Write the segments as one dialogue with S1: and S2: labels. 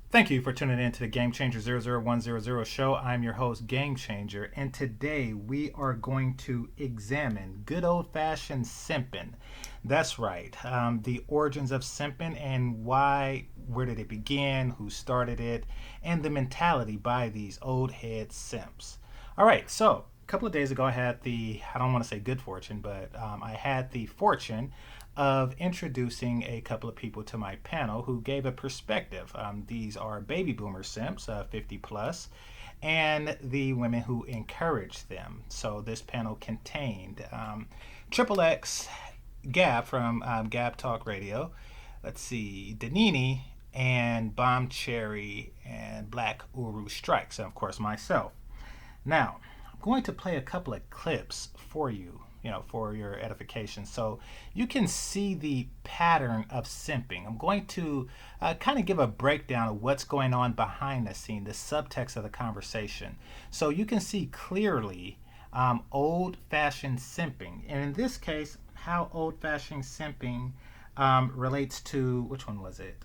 S1: Thank you for tuning in to the Game Changer 00100 show. I'm your host, Game Changer, and today we are going to examine good old fashioned simping. That's right, the origins of simping and where did it begin, who started it, and the mentality by these old head simps. All right, so a couple of days ago, I don't want to say good fortune, but I had the fortune of introducing a couple of people to my panel who gave a perspective. These are baby boomer simps, 50 plus, and the women who encouraged them. So this panel contained Triple X, Gab from Gab Talk Radio. Let's see, Danini and Bomb Cherry and Black Uru Strikes, and of course myself. Now, I'm going to play a couple of clips for you, for your edification, so you can see the pattern of simping. I'm going to kind of give a breakdown of what's going on behind the scene, the subtext of the conversation, so you can see clearly old-fashioned simping. And in this case, how old-fashioned simping relates to, which one was it?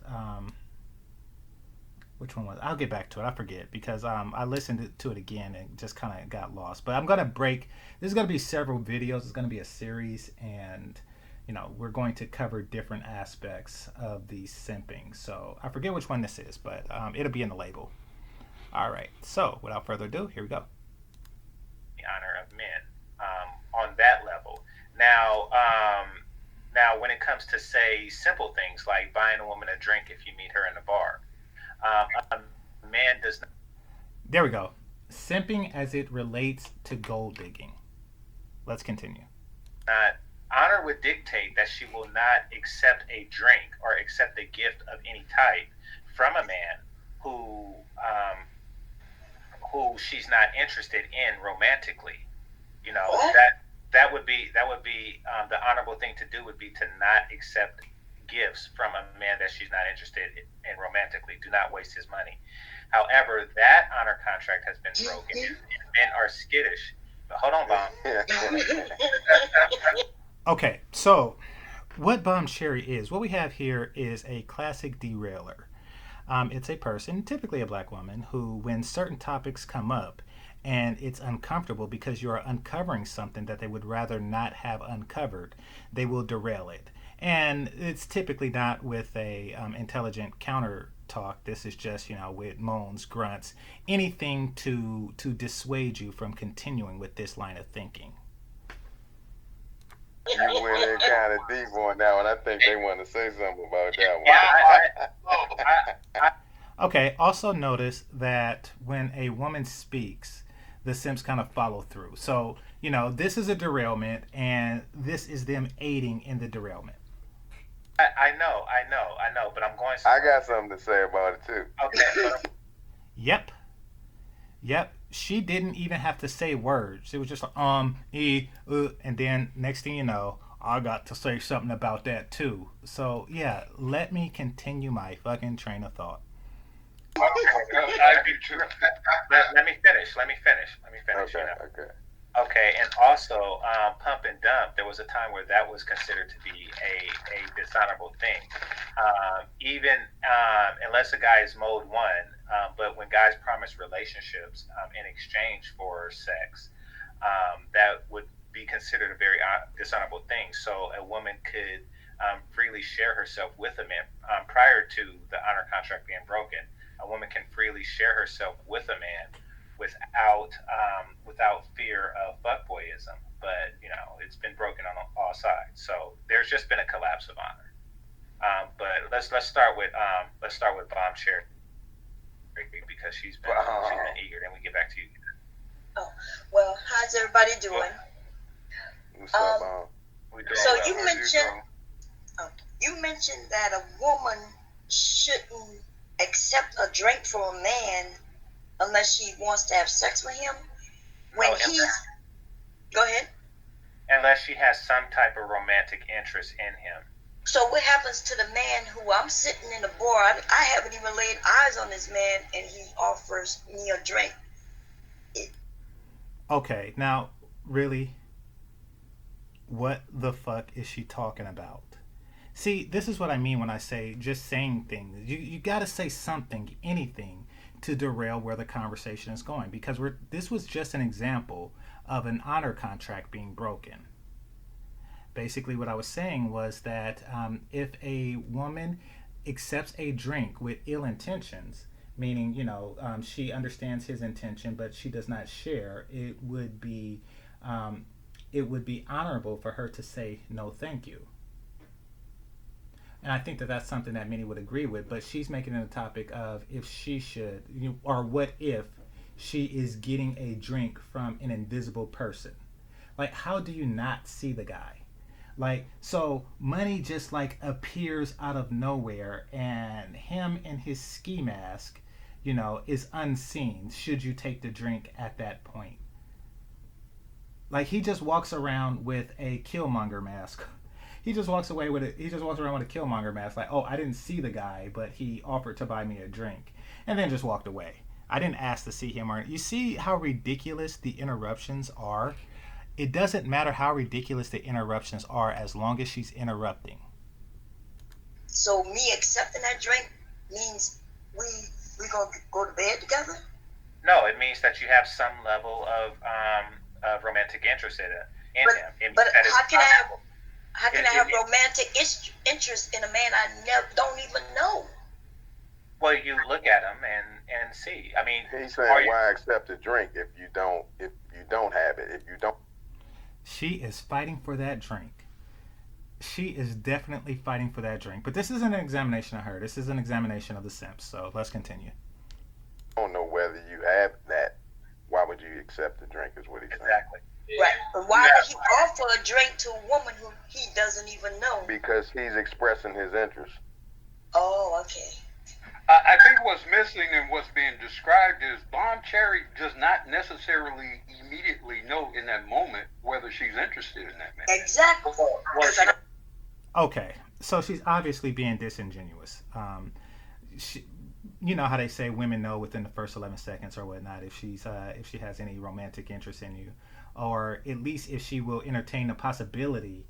S1: Which one was it? I'll get back to it. I forget because I listened to it again and just kind of got lost. But I'm going to break. There's going to be several videos. It's going to be a series, and we're going to cover different aspects of the simping. So I forget which one this is, but it'll be in the label. All right. So without further ado, here we go.
S2: The honor of men on that level. Now, when it comes to say simple things like buying a woman a drink if you meet her in the bar. A man does not.
S1: There we go. Simping as it relates to gold digging. Let's continue.
S2: Honor would dictate that she will not accept a drink or accept a gift of any type from a man who she's not interested in romantically. That would be the honorable thing to do would be to not accept gifts from a man that she's not interested in romantically. Do not waste his money. However, that honor contract has been broken, and men are skittish. But hold on, Bomb.
S1: Okay, so what Bomb Cherry is, what we have here is a classic derailer. It's a person, typically a black woman, who, when certain topics come up, and it's uncomfortable because you are uncovering something that they would rather not have uncovered, they will derail it. And it's typically not with a intelligent counter talk. This is just with moans, grunts, anything to dissuade you from continuing with this line of thinking.
S3: You went in kind of deep on that one. I think they want to say something about
S2: that
S3: one.
S1: Okay, also notice that when a woman speaks, the simps kind of follow through. So, this is a derailment, and this is them aiding in the derailment.
S2: I know, but I'm going.
S3: I got something to say about it too.
S2: Okay.
S1: Yep. She didn't even have to say words. It was just like and then next thing you know, I got to say something about that too. So yeah, let me continue my fucking train of thought.
S2: Let me finish.
S3: Okay.
S2: Okay, and also pump and dump. There was a time where that was considered to be a dishonorable thing, even unless a guy is mode one. But when guys promise relationships in exchange for sex, that would be considered a very dishonorable thing. So a woman could freely share herself with a man prior to the honor contract being broken. A woman can freely share herself with a man without fear of fuckboyism, but it's been broken on all sides. So there's just been a collapse of honor. But let's start with Bomb Cherry because she's been eager. Then we get back to you.
S4: Oh well, how's everybody doing?
S3: What's up, Bomb?
S4: So you mentioned that a woman shouldn't accept a drink from a man unless she wants to have sex with him. Go ahead.
S2: Unless she has some type of romantic interest in him.
S4: So what happens to the man who I'm sitting in the bar? I haven't even laid eyes on this man, and he offers me a drink.
S1: Okay, now really, what the fuck is she talking about? See, this is what I mean when I say just saying things. You got to say something, anything, to derail where the conversation is going, because this was just an example of an honor contract being broken. Basically, what I was saying was that if a woman accepts a drink with ill intentions, meaning, she understands his intention but she does not share, um, it would be honorable for her to say no, thank you. And I think that that's something that many would agree with. But she's making it a topic of if she should, or what if she is getting a drink from an invisible person. Like, how do you not see the guy? Like, so money just like appears out of nowhere, and him in his ski mask, is unseen. Should you take the drink at that point? Like, he just walks around with a Killmonger mask. He just walks away with it. He just walks around with a Killmonger mask. Like, oh, I didn't see the guy, but he offered to buy me a drink, and then just walked away. I didn't ask to see him. Or you see how ridiculous the interruptions are. It doesn't matter how ridiculous the interruptions are as long as she's interrupting.
S4: So me accepting that drink means we gonna go to bed together?
S2: No, it means that you have some level of romantic interest in him.
S4: But how can I have romantic interest in a man I don't even know?
S2: Well, you look at him and see. I mean,
S3: he's saying why accept a drink if you don't have it, if you don't.
S1: She is fighting for that drink. She is definitely fighting for that drink. But this isn't an examination of her. This is an examination of the Simps. So let's continue.
S3: I don't know whether you have that. Why would you accept the drink is what he's saying.
S2: Exactly.
S4: Right. But why would he offer a drink to a woman who he doesn't even know?
S3: Because he's expressing his interest.
S4: Oh, okay.
S5: I think what's missing and what's being described is Bomb Cherry does not necessarily immediately know in that moment whether she's interested in that man.
S4: Exactly.
S1: Okay, so she's obviously being disingenuous. You know how they say women know within the first 11 seconds or whatnot if she has any romantic interest in you, or at least if she will entertain the possibility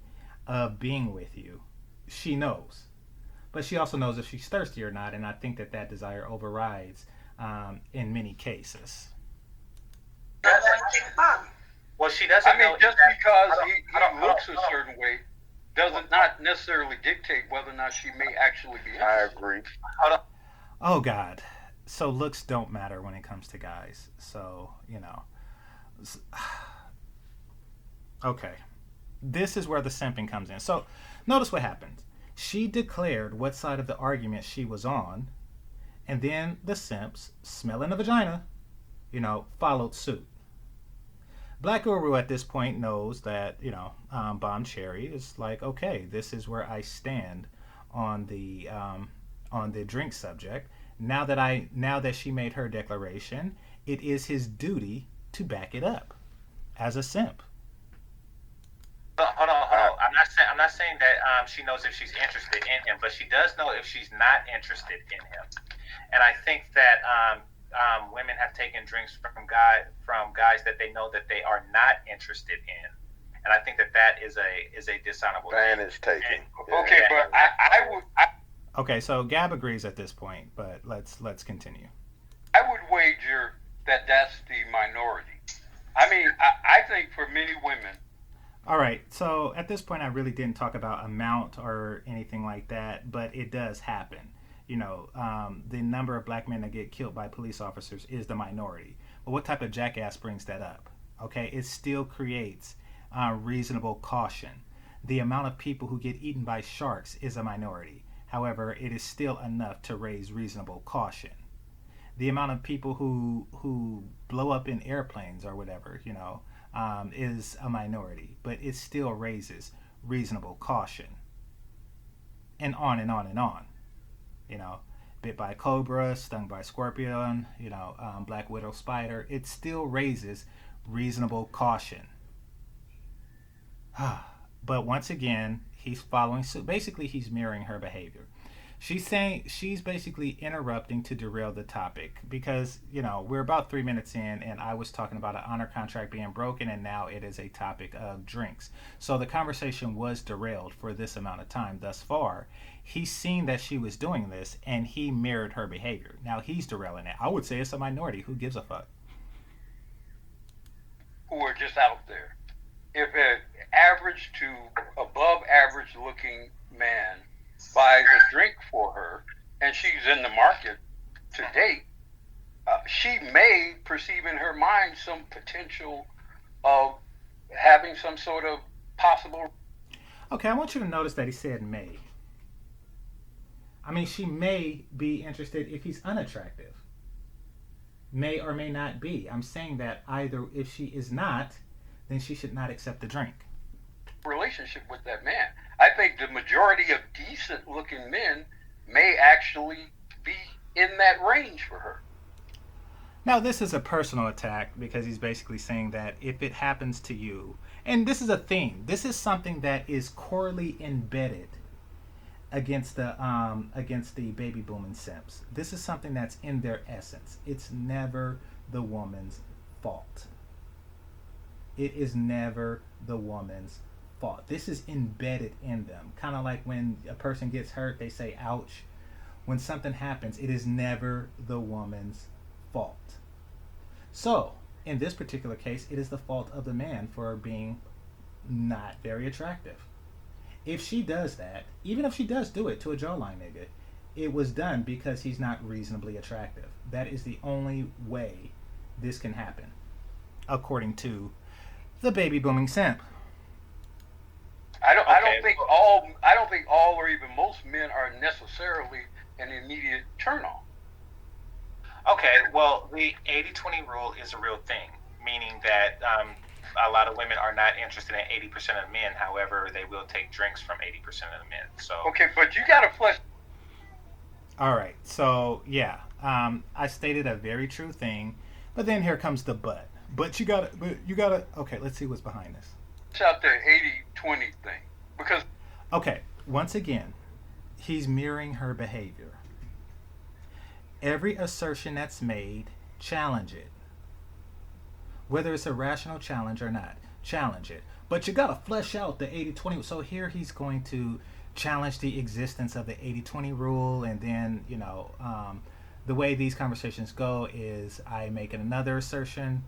S1: of being with you. She knows. But she also knows if she's thirsty or not, and I think that desire overrides in many cases.
S2: Well, she doesn't.
S5: I mean, just because he looks a certain way doesn't not necessarily dictate whether or not she may actually be interested.
S3: I agree.
S1: Oh God, so looks don't matter when it comes to guys. So okay, this is where the simping comes in. So notice what happens. She declared what side of the argument she was on, and then the Simps, smelling the vagina, followed suit. Black Guru at this point knows that, Bomb Cherry is like, okay, this is where I stand on the drink subject. Now that she made her declaration, it is his duty to back it up as a simp.
S2: Hold on. I'm not saying that she knows if she's interested in him, but she does know if she's not interested in him. And I think that women have taken drinks from guys that they know that they are not interested in, and I think that is a dishonorable
S3: advantage taking.
S5: Okay, but I would.
S1: Okay, so Gab agrees at this point, but let's continue.
S5: I would wager that that's the minority. I mean, I think for many women.
S1: All right, so at this point, I really didn't talk about amount or anything like that, but it does happen. The number of black men that get killed by police officers is the minority. But what type of jackass brings that up? Okay, it still creates reasonable caution. The amount of people who get eaten by sharks is a minority. However, it is still enough to raise reasonable caution. The amount of people who blow up in airplanes or whatever, is a minority, but it still raises reasonable caution. And on and on and on. Bit by cobra, stung by scorpion, black widow spider, it still raises reasonable caution. But once again, he's following suit. Basically, he's mirroring her behavior. She's basically interrupting to derail the topic because we're about 3 minutes in, and I was talking about an honor contract being broken, and now it is a topic of drinks. So the conversation was derailed for this amount of time thus far. He's seen that she was doing this, and he mirrored her behavior. Now he's derailing it. I would say it's a minority. Who gives a fuck?
S5: Who are just out there. If an average to above average looking man buys a drink for her and she's in the market to date, she may perceive in her mind some potential of having some sort of possible.
S1: Okay, I want you to notice that he said may. I mean, she may be interested if he's unattractive. May or may not be. I'm saying that either if she is not, then she should not accept the drink.
S5: Relationship with that man. I think the majority of decent looking men may actually be in that range for her.
S1: Now, this is a personal attack because he's basically saying that if it happens to you, and this is a theme, this is something that is corely embedded against the baby booming simps. This is something that's in their essence. It's never the woman's fault. It is never the woman's fault. This is embedded in them. Kind of like when a person gets hurt, they say ouch. When something happens, it is never the woman's fault. So, in this particular case, it is the fault of the man for being not very attractive. If she does that, even if she does do it to a jawline nigga, it was done because he's not reasonably attractive. That is the only way this can happen, according to the baby booming simp.
S5: I don't think all or even most men are necessarily an immediate turn on.
S2: Okay, well, the 80-20 rule is a real thing, meaning that a lot of women are not interested in 80% of men. However, they will take drinks from 80% of the men. So
S5: okay, but you got to flesh.
S1: All right, so yeah, I stated a very true thing, but then here comes the but. But you gotta. Okay, let's see what's behind this.
S5: Out the 80-20 thing because
S1: okay, once again, he's mirroring her behavior. Every assertion that's made, challenge it. Whether it's a rational challenge or not, challenge it. But you gotta flesh out the 80-20. So here he's going to challenge the existence of the 80-20 rule, and then the way these conversations go is I make another assertion.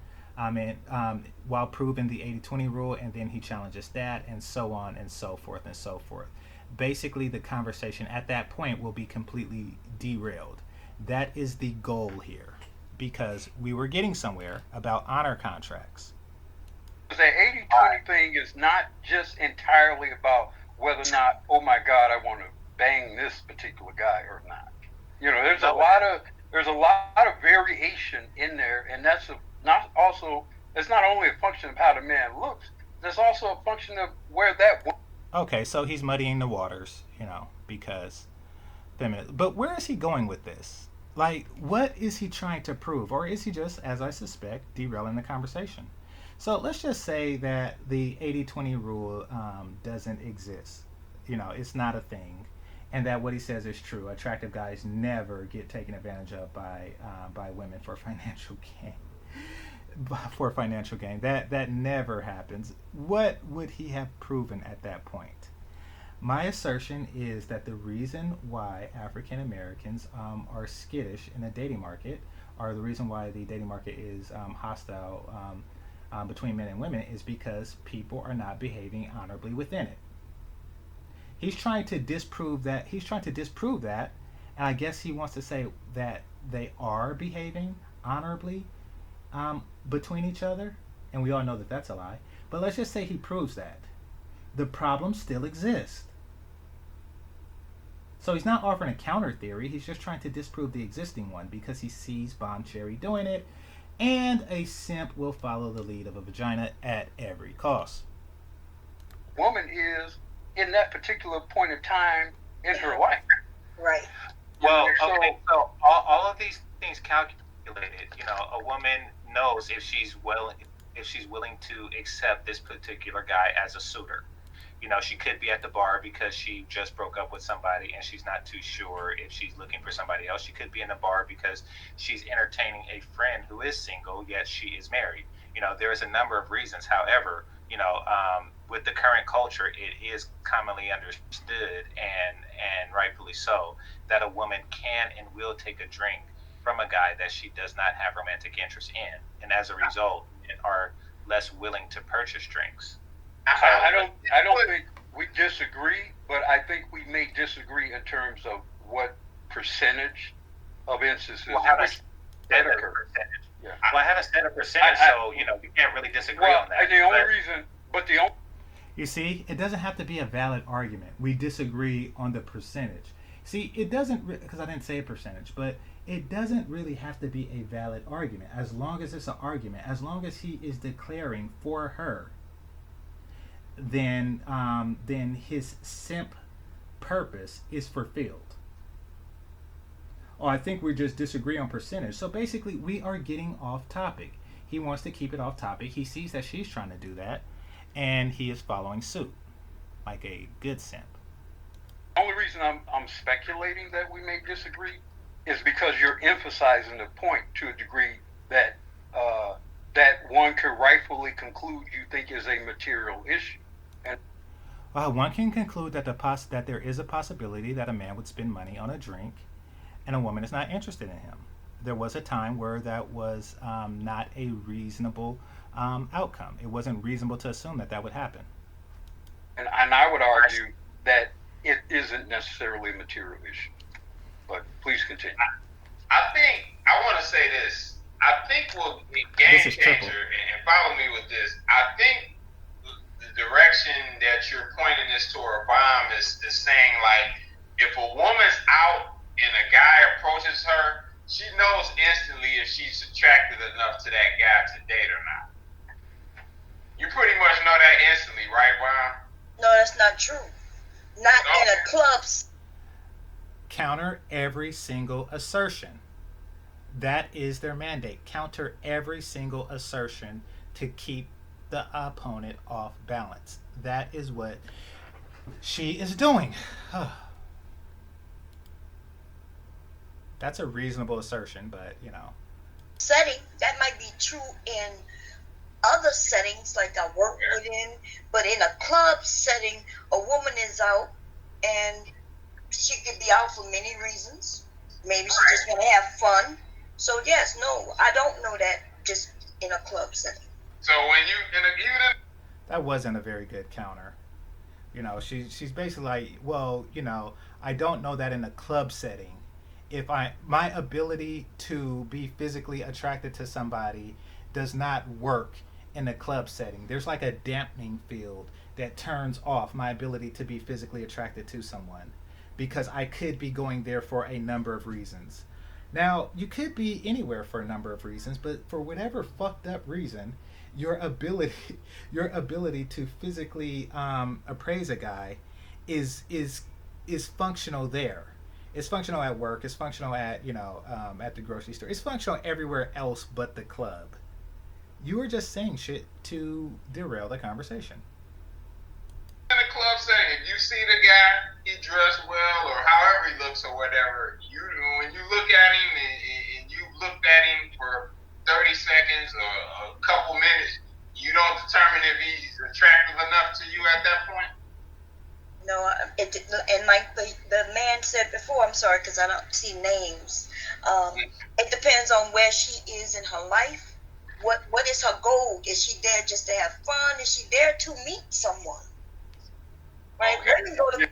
S1: While proving the 80-20 rule, and then he challenges that, and so on and so forth and so forth. Basically, the conversation at that point will be completely derailed. That is the goal here, because we were getting somewhere about honor contracts.
S5: The 80-20 thing is not just entirely about whether or not, oh my God, I want to bang this particular guy or not. There's a lot of variation in there, and that's it's not only a function of how the man looks, there's also a function of where that.
S1: Okay, so he's muddying the waters, because feminine. But where is he going with this? Like, what is he trying to prove? Or is he just, as I suspect, derailing the conversation? So let's just say that the 80-20 rule doesn't exist. It's not a thing. And that what he says is true. Attractive guys never get taken advantage of by women for financial gain. That never happens. What would he have proven at that point? My assertion is that the reason why African Americans are skittish in the dating market, or the reason why the dating market is hostile between men and women, is because people are not behaving honorably within it. He's trying to disprove that. And I guess he wants to say that they are behaving honorably between each other, and we all know that that's a lie. But let's just say he proves that. The problem still exists. So he's not offering a counter theory. He's just trying to disprove the existing one because he sees Bomb Cherry doing it, and a simp will follow the lead of a vagina at every cost.
S5: Woman is in that particular point of time in her life.
S4: Right.
S2: Well, okay, so all of these things calculated, a woman knows if she's willing to accept this particular guy as a suitor. She could be at the bar because she just broke up with somebody and she's not too sure if she's looking for somebody else. She could be in the bar because she's entertaining a friend who is single, yet she is married. There is a number of reasons. However, with the current culture, it is commonly understood and rightfully so that a woman can and will take a drink from a guy that she does not have romantic interest in, and as a result, men are less willing to purchase drinks.
S5: I don't think we disagree, but I think we may disagree in terms of what percentage of instances
S2: Well,
S5: in which that
S2: said a
S5: occur.
S2: percentage.
S5: Yeah.
S2: Well, I haven't said a percentage, so we can't really disagree
S5: Well,
S2: on that.
S5: the only
S2: But
S5: reason, but the only
S1: You see, it doesn't have to be a valid argument. We disagree on the percentage. See, it doesn't, because I didn't say a percentage, but it doesn't really have to be a valid argument. As long as it's an argument, as long as he is declaring for her, then his simp purpose is fulfilled. Oh, I think we just disagree on percentage. So basically, we are getting off topic. He wants to keep it off topic. He sees that she's trying to do that, and he is following suit like a good simp.
S5: only reason I'm speculating that we may disagree is because you're emphasizing the point to a degree that that one could rightfully conclude you think is a material issue. And
S1: One can conclude that that there is a possibility that a man would spend money on a drink, and a woman is not interested in him. There was a time where that was not a reasonable outcome. It wasn't reasonable to assume that that would happen.
S5: and I would argue that it isn't necessarily a material issue. But please continue.
S6: I think I want to say this. I think we'll be game
S1: This is
S6: changer,
S1: triple.
S6: and follow me with this. I think the direction that you're pointing this toward, bomb, is saying like if a woman's out and a guy approaches her, she knows instantly if she's attracted enough to that guy to date or not. You pretty much know that instantly, right, bomb?
S4: No, that's not true. Not in a club.
S1: Counter every single assertion. That is their mandate. Counter every single assertion to keep the opponent off balance. That is what she is doing. That's a reasonable assertion, but
S4: Setting that might be true in other settings like I work within, but in a club setting, a woman is out and she could be out for many reasons. Maybe she just want to have fun. So yes, no, I don't know that just in a club setting.
S6: So when you even
S1: that wasn't a very good counter. She's basically like, well, I don't know that in a club setting. If my ability to be physically attracted to somebody does not work in a club setting. There's like a dampening field that turns off my ability to be physically attracted to someone because I could be going there for a number of reasons. Now, you could be anywhere for a number of reasons, but for whatever fucked up reason, your ability to physically appraise a guy is functional there. It's functional at work. It's functional at at the grocery store. It's functional everywhere else but the club. You are just saying shit to derail the conversation.
S6: in a club setting, if you see the guy, he dressed well or however he looks or whatever, when you look at him and you looked at him for 30 seconds or a couple minutes, you don't determine if he's attractive enough to you at that point?
S4: No, and like the man said before, I'm sorry because I don't see names. It depends on where she is in her life. What is her goal? Is she there just to have fun? Is she there to meet someone? Right?
S6: Okay.
S4: Women go to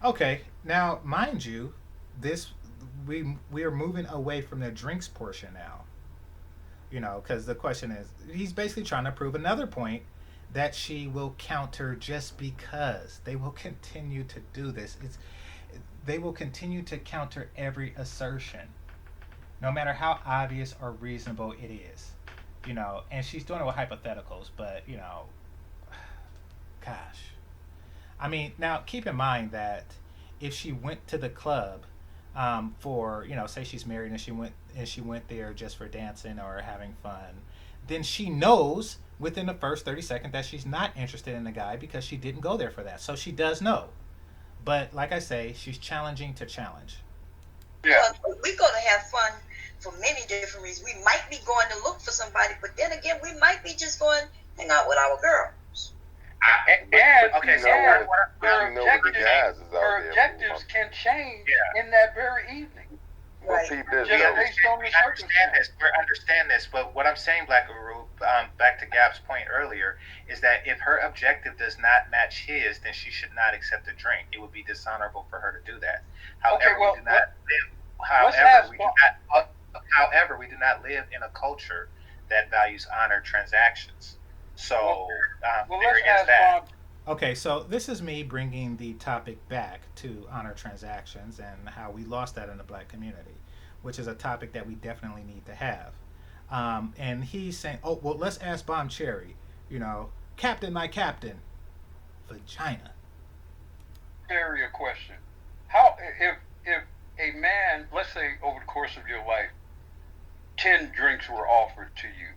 S1: Okay, now mind you, we are moving away from the drinks portion now. Because the question is, he's basically trying to prove another point that she will counter just because they will continue to do this. They will continue to counter every assertion, no matter how obvious or reasonable it is. And she's doing it with hypotheticals, but gosh. I mean, now keep in mind that if she went to the club for, say she's married and she went there just for dancing or having fun, then she knows within the first 30 seconds that she's not interested in the guy because she didn't go there for that. So she does know. But like I say, she's challenging to challenge.
S5: Yeah.
S4: Well, we're going to have fun for many different reasons. We might be going to look for somebody, but then again, we might be just going to hang out with our girls.
S5: And
S2: Okay, so
S5: and
S3: But you know what the guys is out
S5: her
S3: there
S5: objectives
S3: for.
S5: can change
S2: Yeah.
S5: in that very evening.
S3: But
S4: Right.
S3: peep this,
S5: Just
S3: though.
S5: based on the
S2: We understand this.
S5: circumstances.
S2: We understand this. But what I'm saying, Black Guru, back to Gab's point earlier, is that if her objective does not match his, then she should not accept a drink. It would be dishonorable for her to do that. However,
S5: well,
S2: we do not live.
S5: let's
S2: However,
S5: ask
S2: we do not. However, we do not live in a culture that values honor transactions. So
S5: Well,
S2: there
S5: let's
S2: is
S5: ask
S2: that.
S5: Bob.
S1: Okay, so this is me bringing the topic back to honor transactions and how we lost that in the black community, which is a topic that we definitely need to have. And he's saying, oh, well, let's ask Bomb Cherry, Captain, my captain, vagina.
S5: Area question: How if a man, let's say over the course of your life, 10 drinks were offered to you,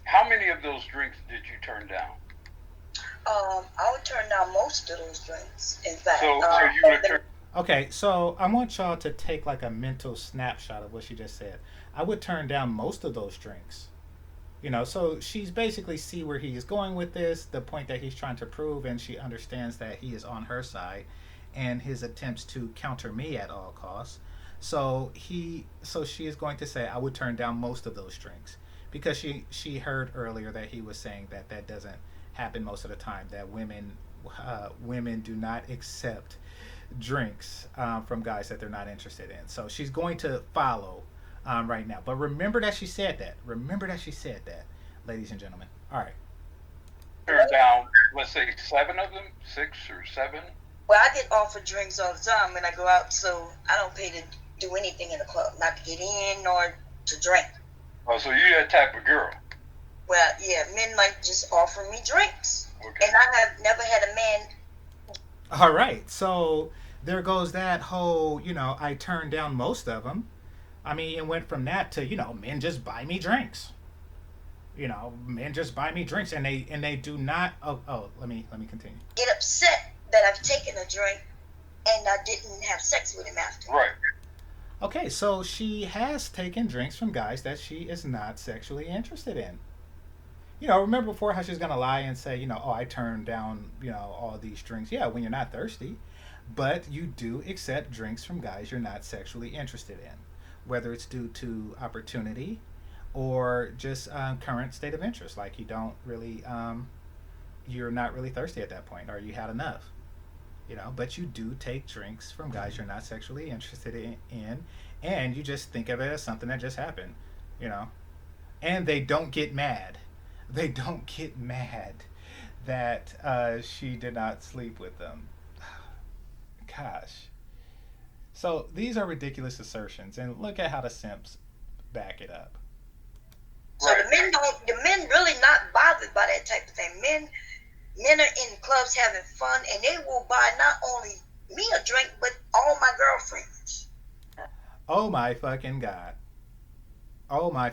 S5: how many of those drinks did you turn down?
S4: I would turn down most of those drinks. In fact,
S5: So you would have turned.
S1: Okay, so I want y'all to take like a mental snapshot of what she just said. I would turn down most of those drinks. So she's basically see where he is going with this, the point that he's trying to prove, and she understands that he is on her side and his attempts to counter me at all costs. So she is going to say I would turn down most of those drinks because she heard earlier that he was saying that that doesn't happen most of the time, that women do not accept drinks from guys that they're not interested in. So she's going to follow right now. But remember that she said that. Remember that she said that, ladies and gentlemen. All right.
S5: Turn down, let's say 7 of them, 6 or 7.
S4: well, I get offered drinks all the time when I go out, so I don't pay to do anything in the club, not to get in nor to drink.
S5: Oh, so you that type of girl.
S4: Well, yeah, men like just offer me drinks,
S5: Okay.
S4: and I have never had a man.
S1: All right. So there goes that whole, I turned down most of them. I mean, it went from that to, men just buy me drinks. Men just buy me drinks, and they do not. Let me continue.
S4: Get upset that I've taken a drink and I didn't have sex with him after.
S5: Right.
S1: Okay, so she has taken drinks from guys that she is not sexually interested in. Remember before how she's gonna lie and say, oh, I turned down, all these drinks. Yeah, when you're not thirsty, but you do accept drinks from guys you're not sexually interested in, whether it's due to opportunity or just current state of interest, like you don't really, you're not really thirsty at that point, or you had enough. But you do take drinks from guys you're not sexually interested in, and you just think of it as something that just happened, you know. And they don't get mad. They don't get mad that she did not sleep with them. Gosh. So these are ridiculous assertions, and look at how the Simps back it up.
S4: So the men really not bothered by that type of thing. Men are in clubs having fun, and they will buy not only me a drink, but all my girlfriends.
S1: Oh my fucking god. Oh my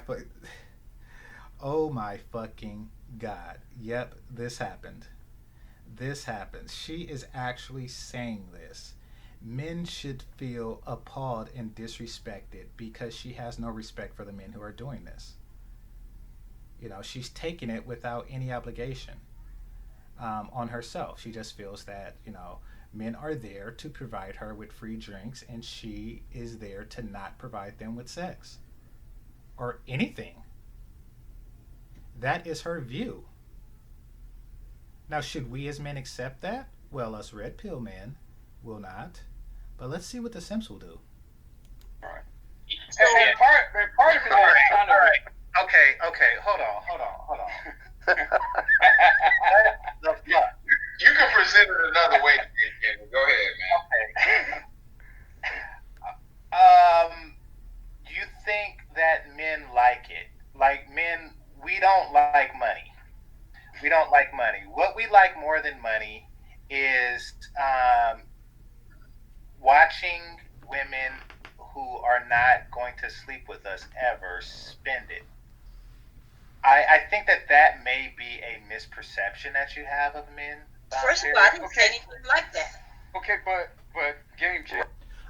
S1: Oh my fucking god. Yep, this happened. This happens. She is actually saying this. Men should feel appalled and disrespected because she has no respect for the men who are doing this. She's taking it without any obligation on herself. She just feels that, men are there to provide her with free drinks, and she is there to not provide them with sex or anything. That is her view. Now, should we as men accept that? Well, us red pill men will not. But let's see what the Simps will do.
S5: Right.
S2: So,
S5: And part of it is kind of.
S2: Okay. Hold on. The fuck?
S6: You can present it another way. Go ahead, man.
S2: Okay. You think that men like it? Like men, we don't like money. We don't like money. What we like more than money is watching women who are not going to sleep with us ever spend it. I think that may be a misperception that you have of men.
S4: First of all, I didn't say anything like that.
S5: Okay, but game changer.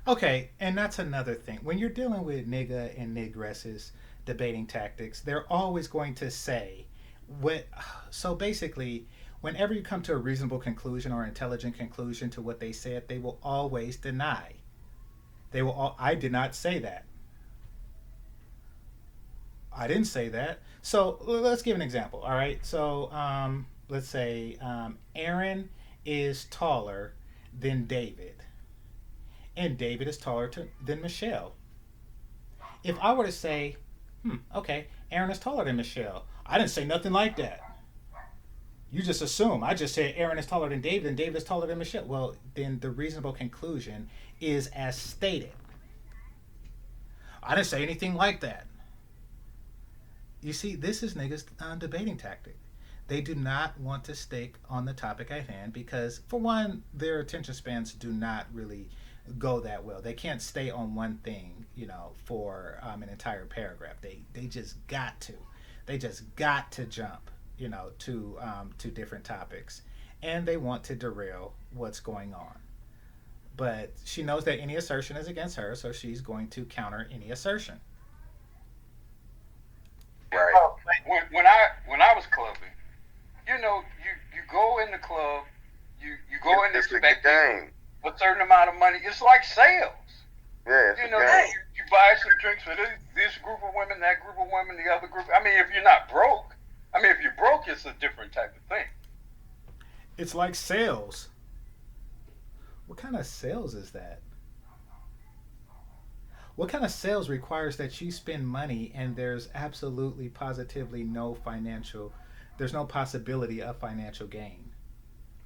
S1: Okay, and that's another thing. When you're dealing with nigga and nigresses debating tactics, they're always going to say what. So basically, whenever you come to a reasonable conclusion or intelligent conclusion to what they said, they will always deny. They will. I did not say that. I didn't say that. So let's give an example. All right. So let's say Aaron is taller than David, and David is taller than Michelle. If I were to say, okay, Aaron is taller than Michelle, I didn't say nothing like that. You just assume. I just said Aaron is taller than David and David is taller than Michelle. Well, then the reasonable conclusion is as stated. I didn't say anything like that. You see, this is niggas' debating tactic. They do not want to stick on the topic at hand because, for one, their attention spans do not really go that well. They can't stay on one thing, for an entire paragraph. They just got to. They just got to jump, to different topics, and they want to derail what's going on. But she knows that any assertion is against her, so she's going to counter any assertion.
S3: Right.
S5: When I was clubbing, you go in the club, you go in
S3: It's a
S5: expecting
S3: game.
S5: a certain amount of money. It's like sales.
S3: Yeah, it's
S5: You
S3: a
S5: know,
S3: game.
S5: you buy some drinks for this group of women, that group of women, the other group. I mean, if you're not broke, if you're broke, it's a different type of thing.
S1: It's like sales. What kind of sales is that? What kind of sales requires that you spend money and there's absolutely positively there's no possibility of financial gain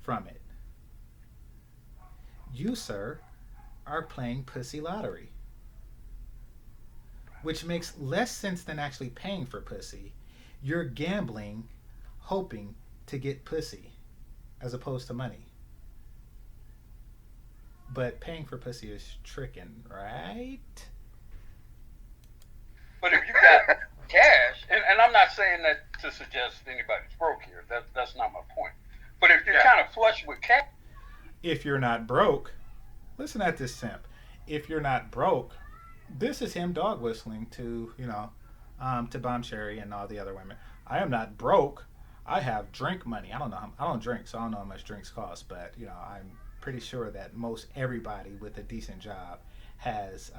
S1: from it? You, sir, are playing pussy lottery, which makes less sense than actually paying for pussy. You're gambling, hoping to get pussy as opposed to money. But paying for pussy is tricking, right?
S5: But if you got cash, and I'm not saying that to suggest anybody's broke here. That's not my point. But if you're kind of flush with cash,
S1: If you're not broke, listen at this simp. If you're not broke, this is him dog whistling to, to Bomb Cherry and all the other women. I am not broke. I have drink money. I don't drink, so I don't know how much drinks cost, but I'm pretty sure that most everybody with a decent job has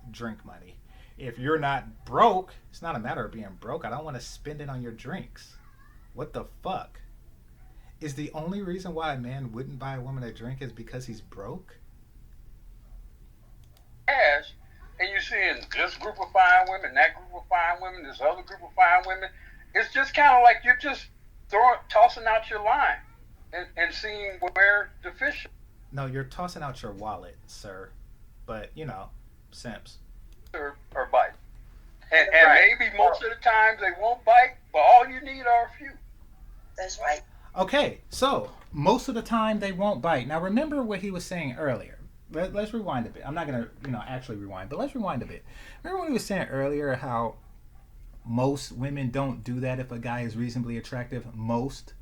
S1: drink money. If you're not broke, it's not a matter of being broke. I don't want to spend it on your drinks. What the fuck? Is the only reason why a man wouldn't buy a woman a drink is because he's broke?
S5: and you're seeing this group of fine women, that group of fine women, this other group of fine women, it's just kind of like you're just tossing out your line and seeing where the fish.
S1: No, you're tossing out your wallet, sir. But, simps.
S5: Or bite. And
S2: Right.
S5: maybe most of the times they won't bite, but all you need are a few.
S4: That's right.
S1: Okay, so most of the time they won't bite. Now remember what he was saying earlier. Let's rewind a bit. I'm not gonna, actually rewind, but let's rewind a bit. Remember what he was saying earlier? How most women don't do that if a guy is reasonably attractive. Most.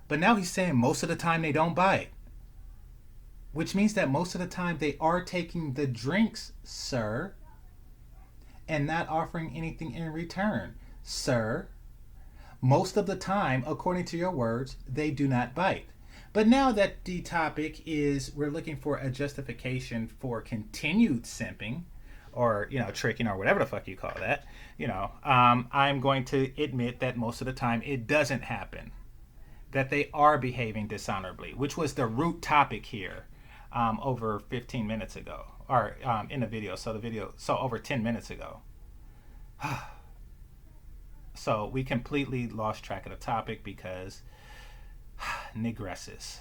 S1: But now he's saying most of the time they don't bite, which means that most of the time they are taking the drinks, sir, and not offering anything in return, sir. Most of the time, according to your words, they do not bite. But now that the topic is we're looking for a justification for continued simping or, tricking or whatever the fuck you call that, I'm going to admit that most of the time it doesn't happen. That they are behaving dishonorably, which was the root topic here over 15 minutes ago, or in the video. So over 10 minutes ago. So we completely lost track of the topic because nigresses.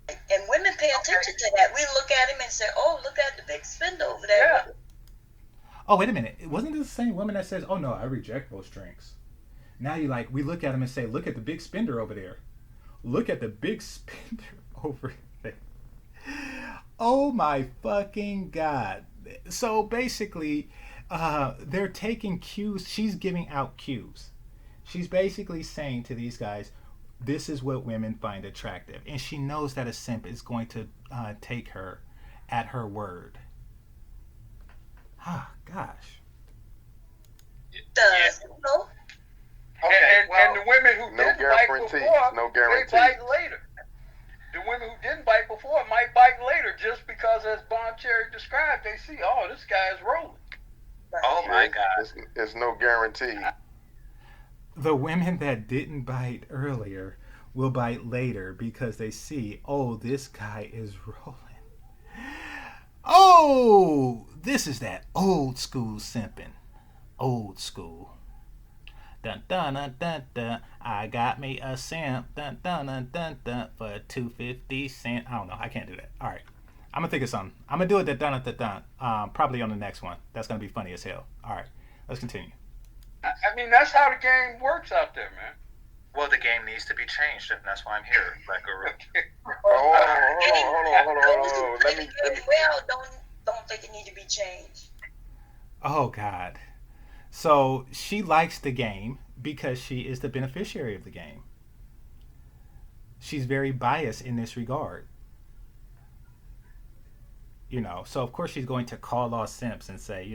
S4: And women pay attention to that. We look at him and say, "Oh, look at the big spender over there."
S5: Yeah.
S1: Oh, wait a minute. Wasn't this the same woman that says, "Oh no, I reject those drinks"? Now we look at him and say, "Look at the big spender over there. Look at the big spender over there." Oh my fucking God. So basically, They're taking cues. She's giving out cues. She's basically saying to these guys, this is what women find attractive. And she knows that a simp is going to take her at her word. Ah, gosh.
S4: Does no?
S5: Okay, and,
S2: well,
S5: and the women who
S3: No
S5: didn't bite
S3: guarantees.
S5: before,
S3: No
S5: they
S3: guarantees.
S5: bite later. The women who didn't bite before might bite later just because, as Bon Cherry described, they see, oh, this guy is rolling.
S2: oh my God.
S3: It's no guarantee.
S1: The women that didn't bite earlier will bite later because they see, oh, this guy is rolling. Oh, this is that old school simping. Old school. Dun dun dun dun dun. I got me a simp. Dun dun dun dun dun for 250 cents. I don't know. I can't do that. All right. I'm gonna think of something. I'm gonna do it dun dun dun dun. Probably on the next one. That's gonna be funny as hell. All right. Let's continue.
S5: I mean, that's how the game works out there, man.
S2: Well, the game needs to be changed, and that's why I'm here. Like a
S3: Hold on. Let me.
S4: Well, don't think it need to be changed.
S1: Oh God. So she likes the game because she is the beneficiary of the game. She's very biased in this regard. So of course she's going to call off Simps and say,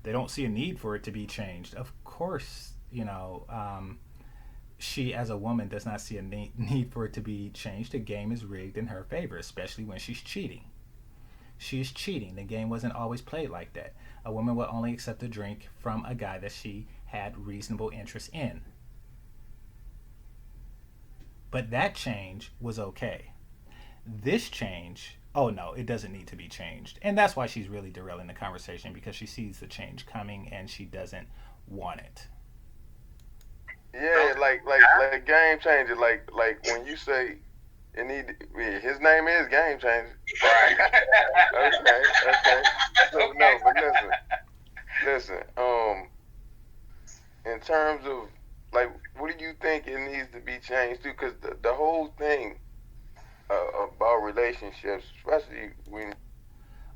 S1: they don't see a need for it to be changed. Of course, she as a woman does not see a need for it to be changed. The game is rigged in her favor, especially when she's cheating. She's cheating. The game wasn't always played like that. A woman would only accept a drink from a guy that she had reasonable interest in. But that change was okay. This change, oh no, it doesn't need to be changed. And that's why she's really derailing the conversation, because she sees the change coming and she doesn't want it.
S3: Yeah, like game changer. Like when you say it need, his name is game changer.
S5: Right.
S3: Okay. So no, but listen. In terms of like, what do you think it needs to be changed to? Because the whole thing about relationships, especially when.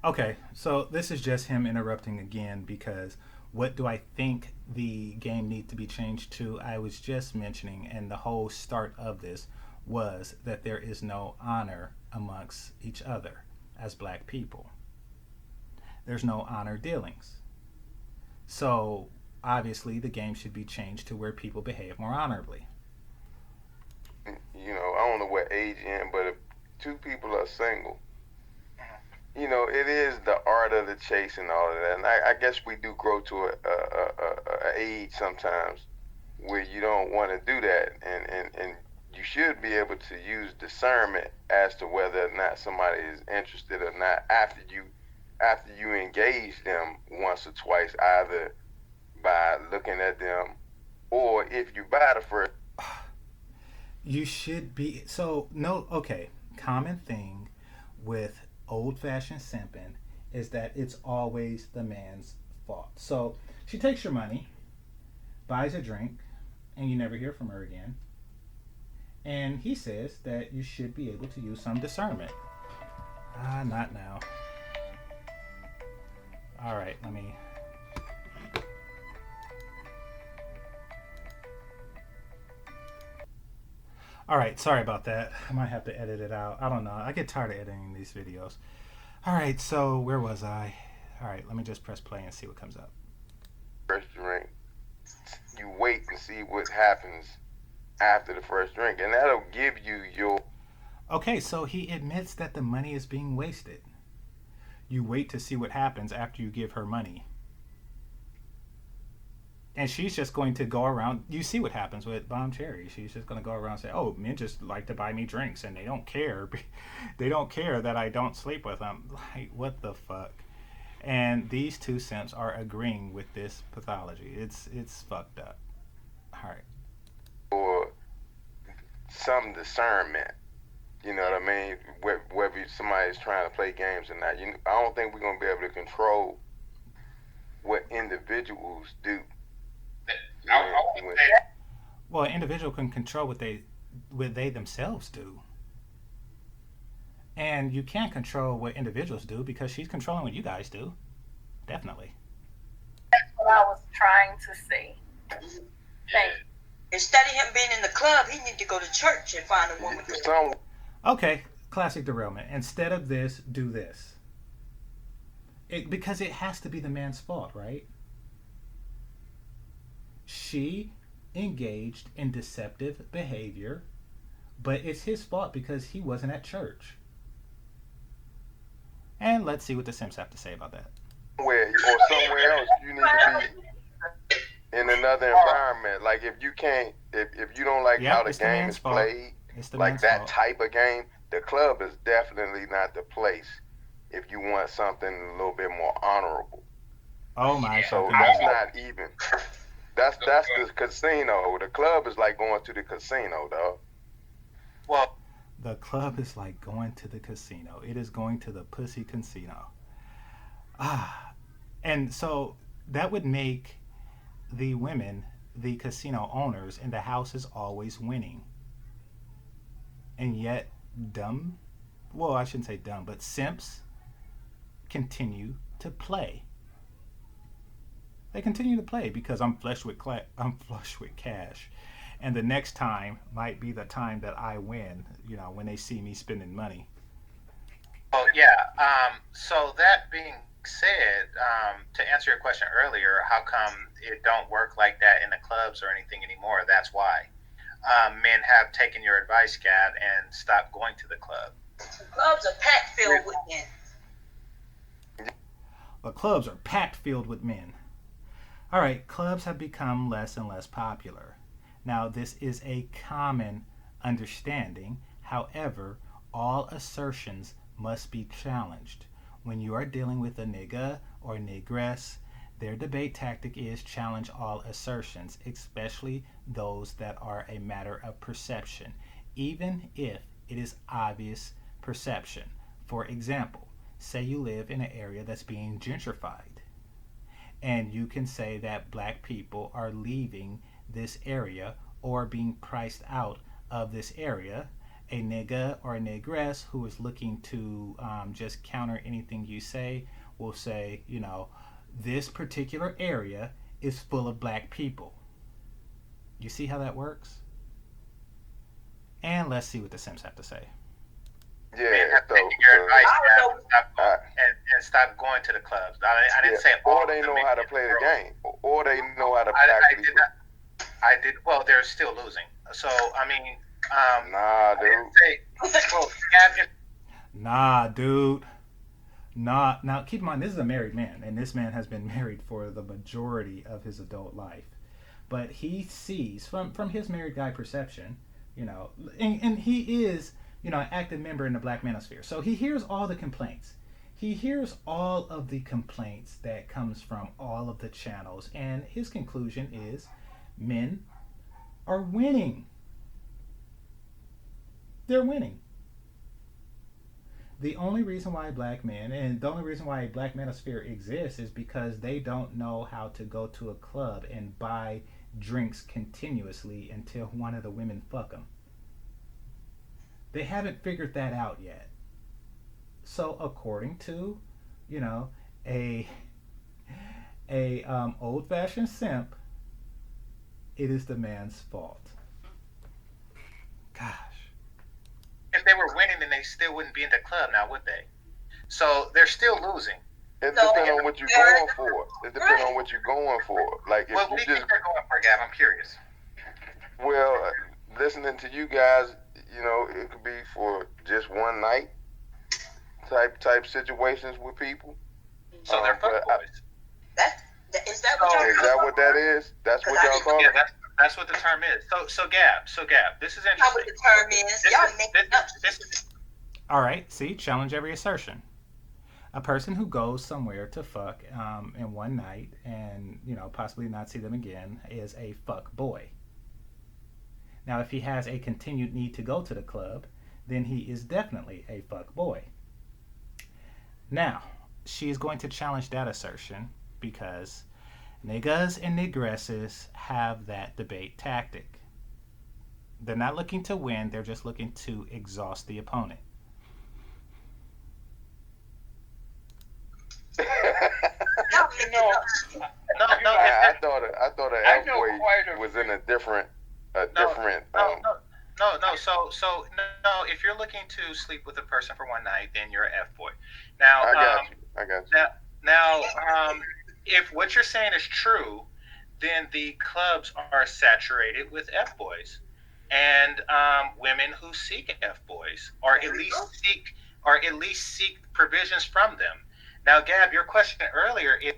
S1: Okay, so this is just him interrupting again because what do I think the game needs to be changed to? I was just mentioning, and the whole start of this was that there is no honor amongst each other as black people. There's no honor dealings. So obviously the game should be changed to where people behave more honorably.
S3: I don't know what age in, but if two people are single, it is the art of the chase and all of that. And I guess we do grow to a age sometimes where you don't want to do that, and you should be able to use discernment as to whether or not somebody is interested or not after you engage them once or twice, either by looking at them or if you buy the first.
S1: You should be okay. Common thing with old-fashioned simping is that it's always the man's fault. So she takes your money, buys a drink, and you never hear from her again. And he says that you should be able to use some discernment. Not now. All right, let me. All right, sorry about that. I might have to edit it out. I don't know. I get tired of editing these videos. All right, so where was I? All right, let me just press play and see what comes up.
S3: First drink, you wait and see what happens after the first drink, and that'll give you your.
S1: Okay, so he admits that the money is being wasted. You wait to see what happens after you give her money. And she's just going to go around. You see what happens with Bomb Cherry. She's just going to go around and say, oh, men just like to buy me drinks and they don't care. They don't care that I don't sleep with them. Like, what the fuck? And these two simps are agreeing with this pathology. It's fucked up. All right.
S3: Or some discernment. You know what I mean? Whether somebody's trying to play games or not. I don't think we're going to be able to control what individuals do.
S1: Well, an individual can control what they themselves do. And you can't control what individuals do because she's controlling what you guys do. Definitely.
S7: I was trying to say. Thank you.
S4: Instead of him being in the club, he need to go to church and find a woman.
S1: Okay, classic derailment. Instead of this, do this. Because it has to be the man's fault, right? She engaged in deceptive behavior, but it's his fault because he wasn't at church. And let's see what the Simps have to say about that.
S3: Somewhere else, you need to be in another environment. Like if you can't, if you don't like how the game is played, like that type of game, the club is definitely not the place. If you want something a little bit more honorable.
S1: Oh my!
S3: So that's not even. That's the casino. The club is like going to the casino, dog.
S2: Well,
S1: the club is like going to the casino. It is going to the pussy casino. And so that would make the women the casino owners, and the house is always winning. And yet, I shouldn't say dumb, but simps continue to play. They continue to play because I'm flush with cash, and the next time might be the time that I win. When they see me spending money.
S2: Oh yeah. So that being said, to answer your question earlier, how come it don't work like that in the clubs or anything anymore? That's why men have taken your advice, Gab, and stopped going to the club.
S4: Clubs are packed filled with men.
S1: The clubs are packed filled with men. All right, clubs have become less and less popular. Now, this is a common understanding. However, all assertions must be challenged. When you are dealing with a nigga or negress, their debate tactic is challenge all assertions, especially those that are a matter of perception, even if it is obvious perception. For example, say you live in an area that's being gentrified, and you can say that black people are leaving this area or being priced out of this area. A nigga or a negress who is looking to just counter anything you say will say, this particular area is full of black people. You see how that works? And let's see what the Simps have to say.
S3: Yeah,
S2: your advice and stop going to the clubs. I didn't say all.
S3: Or they know how to play the game, or they know how to
S2: actually. I did. Well, they're still losing. So I mean.
S3: Nah, dude.
S1: Nah, dude. Nah. Now, keep in mind, this is a married man, and this man has been married for the majority of his adult life. But he sees, from his married guy perception, and he is, an active member in the Black Manosphere. So he hears all the complaints. He hears all of the complaints that comes from all of the channels, and his conclusion is men are winning. They're winning. The only reason why black men, and the only reason why Black Manosphere exists, is because they don't know how to go to a club and buy drinks continuously until one of the women fuck them. They haven't figured that out yet. So according to, a old-fashioned simp, it is the man's fault. Gosh.
S2: If they were winning, then they still wouldn't be in the club now, would they? So they're still losing.
S3: It depends on what you're going for. It depends on what you're going for. Like if
S2: what do you think they're going for, Gab? I'm curious.
S3: Well, listening to you guys, it could be for just one night type situations with people.
S2: So they're fuck boys.
S4: Is that what
S3: that is? That's what y'all call it?
S2: Yeah, that's what the term is. So Gab, this is interesting.
S4: How what the term is? Y'all making up.
S1: All right, see, challenge every assertion. A person who goes somewhere to fuck in one night and possibly not see them again is a fuck boy. Now, if he has a continued need to go to the club, then he is definitely a fuck boy. Now, she is going to challenge that assertion because niggas and nigresses have that debate tactic. They're not looking to win, they're just looking to exhaust the opponent.
S2: No,
S3: was in a different,
S2: No, no, no, no. So no. If you're looking to sleep with a person for one night, then you're an F boy. Now,
S3: I got you. I got you.
S2: now, if what you're saying is true, then the clubs are saturated with F boys, and women who seek F boys, or at least seek provisions from them. Now, Gab, your question earlier is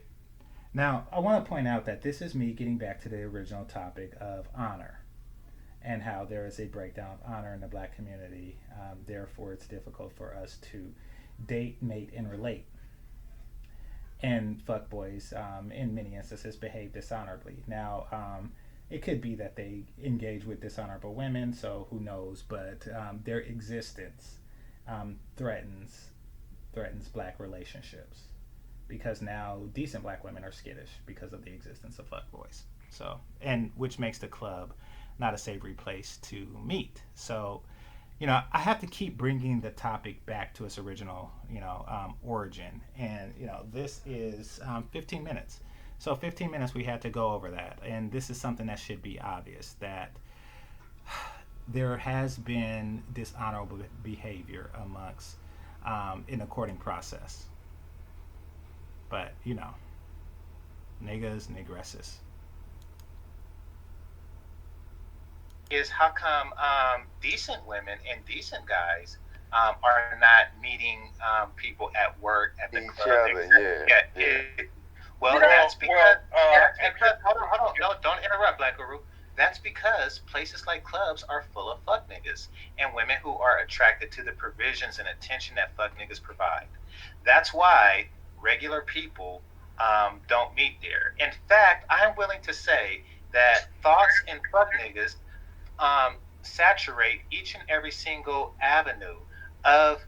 S1: Now, I want to point out that this is me getting back to the original topic of honor and how there is a breakdown of honor in the black community. Therefore, it's difficult for us to date, mate, and relate. And fuckboys, in many instances, behave dishonorably. Now, it could be that they engage with dishonorable women, so who knows? But their existence threatens black relationships because now decent black women are skittish because of the existence of fuckboys. So, and which makes the club not a savory place to meet. So, I have to keep bringing the topic back to its original, origin. And, this is 15 minutes. So 15 minutes we had to go over that. And this is something that should be obvious that there has been dishonorable behavior amongst in the courting process. But, niggas, nigresses.
S2: how come decent women and decent guys are not meeting people at work, at the
S3: Each
S2: club.
S3: other, yeah.
S2: Well,
S5: You know,
S2: that's because,
S5: have you-
S2: hold on, no, don't interrupt, Black Guru. That's because places like clubs are full of fuck niggas and women who are attracted to the provisions and attention that fuck niggas provide. That's why regular people don't meet there. In fact, I'm willing to say that thoughts and fuck niggas saturate each and every single avenue of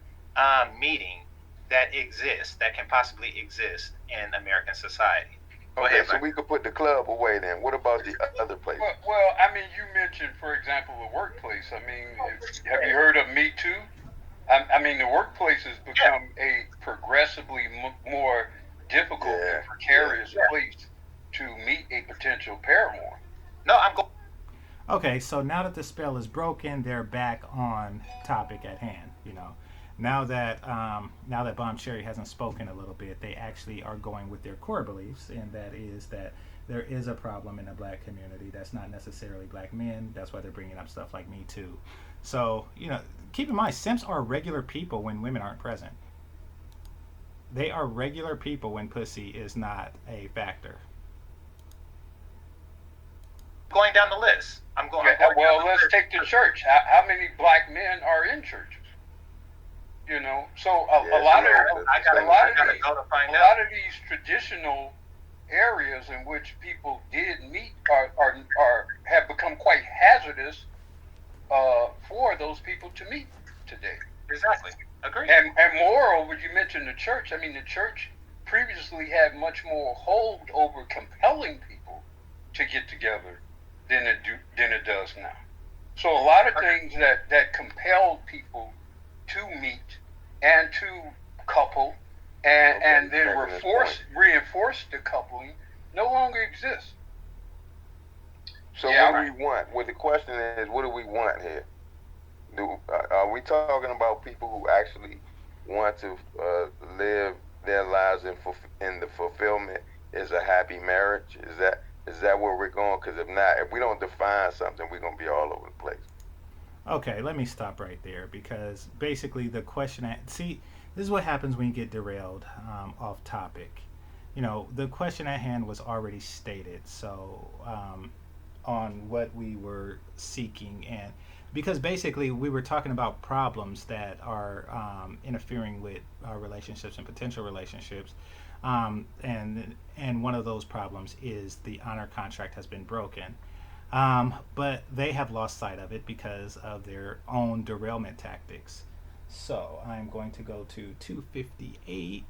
S2: meeting that exists, that can possibly exist in American society. Go
S3: Okay,
S2: ahead,
S3: so
S2: Mike.
S3: we could put the club away then. What about the other places?
S5: Well, I mean, you mentioned, for example, the workplace. I mean, have you heard of Me Too? I mean, the workplace has become a progressively more difficult
S3: Yeah,
S5: and precarious
S2: yeah.
S5: place to meet a potential paramour.
S2: No, I'm going.
S1: Okay, so now that the spell is broken, they're back on topic at hand. Now that Bomb Cherry hasn't spoken a little bit, they actually are going with their core beliefs, and that is that there is a problem in the black community that's not necessarily black men. That's why they're bringing up stuff like Me Too. So keep in mind, simps are regular people when women aren't present. They are regular people when pussy is not a factor.
S2: Going down the list. I'm going.
S5: Yeah,
S2: I'm going
S5: well,
S2: down the
S5: let's
S2: list.
S5: take the church. How many black men are in churches? So a lot of
S2: I gotta
S5: these,
S2: go to find
S5: a
S2: out.
S5: lot of these traditional areas in which people did meet are have become quite hazardous for those people to meet today.
S2: Exactly. Agree.
S5: And moreover, you mentioned the church. I mean, the church previously had much more hold over compelling people to get together than it does now. So a lot of things that compelled people to meet and to couple and then reinforce the coupling no longer exists.
S3: So
S5: Yeah,
S3: what do we want? Well, the question is, what do we want here? Are we talking about people who actually want to live their lives in the fulfillment is a happy marriage? Is that where we're going? Because if not, if we don't define something, we're going to be all over the place.
S1: Okay, let me stop right there because basically the question see, this is what happens when you get derailed off topic. The question at hand was already stated, so on what we were seeking, and because basically we were talking about problems that are interfering with our relationships and potential relationships, and one of those problems is the honor contract has been broken. But they have lost sight of it because of their own derailment tactics. So I'm going to go to 258.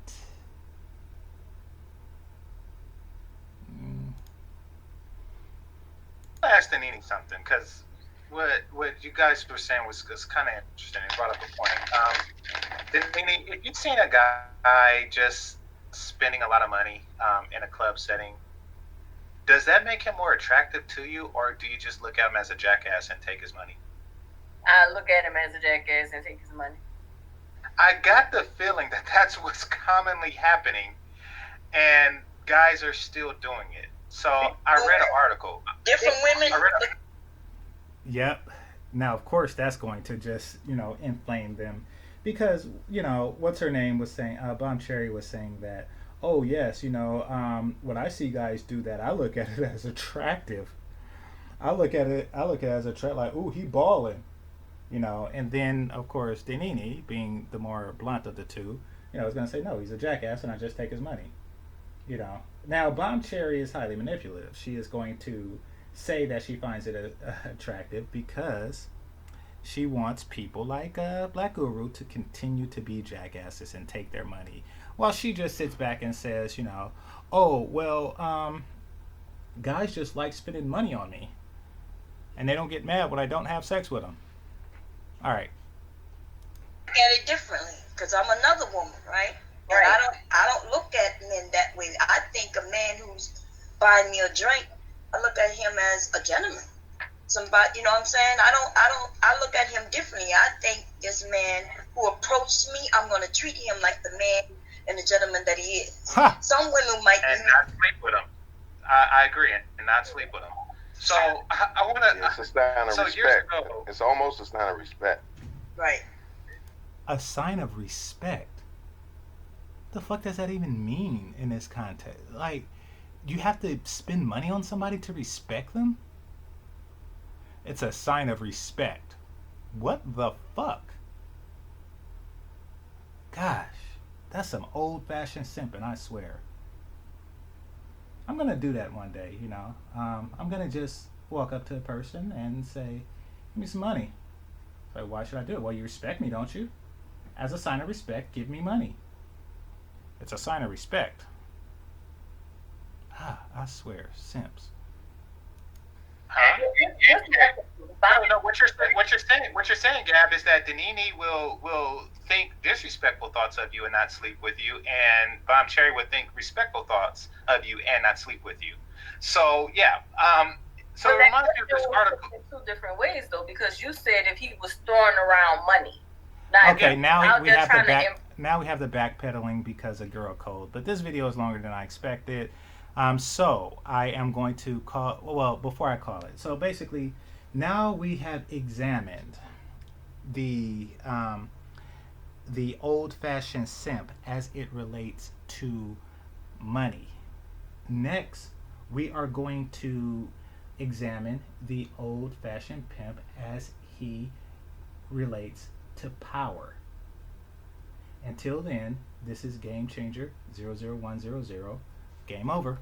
S2: I asked Anini something because what you guys were saying was kind of interesting. It brought up a point. Nini, if you've seen a guy just spending a lot of money in a club setting,
S1: does that make him more attractive to you, or do you just look at him as a jackass and take his money?
S7: I look at him as a jackass and take his money.
S1: I got the feeling that that's what's commonly happening, and guys are still doing it. So I read an article.
S4: Different women.
S1: Yep. Now, of course, that's going to just, inflame them. Because, what's her name was saying, Bomb Cherry was saying that, oh, yes, when I see guys do that, I look at it as attractive. I look at it as attractive, like, ooh, he balling. And then, of course, Denini, being the more blunt of the two, is going to say, no, he's a jackass, and I just take his money. Now, Bomb Cherry is highly manipulative. She is going to say that she finds it attractive because she wants people like Black Guru to continue to be jackasses and take their money, while she just sits back and says, oh well, guys just like spending money on me, and they don't get mad when I don't have sex with them. All right.
S4: Look at it differently, because I'm another woman, right? And
S7: Right.
S4: I don't look at men that way. I think a man who's buying me a drink, I look at him as a gentleman. Somebody, you know what I'm saying? I look at him differently. I think this man who approached me, I'm going to treat him like the man and the gentleman that he is.
S1: Ha!
S4: Some women might
S1: And not sleep with him. I agree, and not sleep with him. So I want to.
S3: It's a sign of
S1: So years
S3: respect.
S1: ago,
S3: It's almost a sign of respect.
S4: right.
S1: a sign of respect. The fuck does that even mean in this context? Like, you have to spend money on somebody to respect them? It's a sign of respect. What the fuck? Gosh, that's some old fashioned simping, I swear. I'm gonna do that one day, I'm gonna just walk up to a person and say, give me some money. So why should I do it? Well, you respect me, don't you? As a sign of respect, give me money. It's a sign of respect. I swear, simps. No, what you're saying, Gab, is that Denini will think disrespectful thoughts of you and not sleep with you, and Bomb Cherry would think respectful thoughts of you and not sleep with you. So yeah, so it reminds me of this article.
S7: In two different ways, though, because you said if he was throwing around money.
S1: Okay, now we have the back. Now we have the backpedaling because of girl code. But this video is longer than I expected. So I am going to call. Well, before I call it. So basically, now we have examined the old-fashioned simp as it relates to money. Next, we are going to examine the old-fashioned pimp as he relates to power. Until then, this is Game Changer 00100. Game over.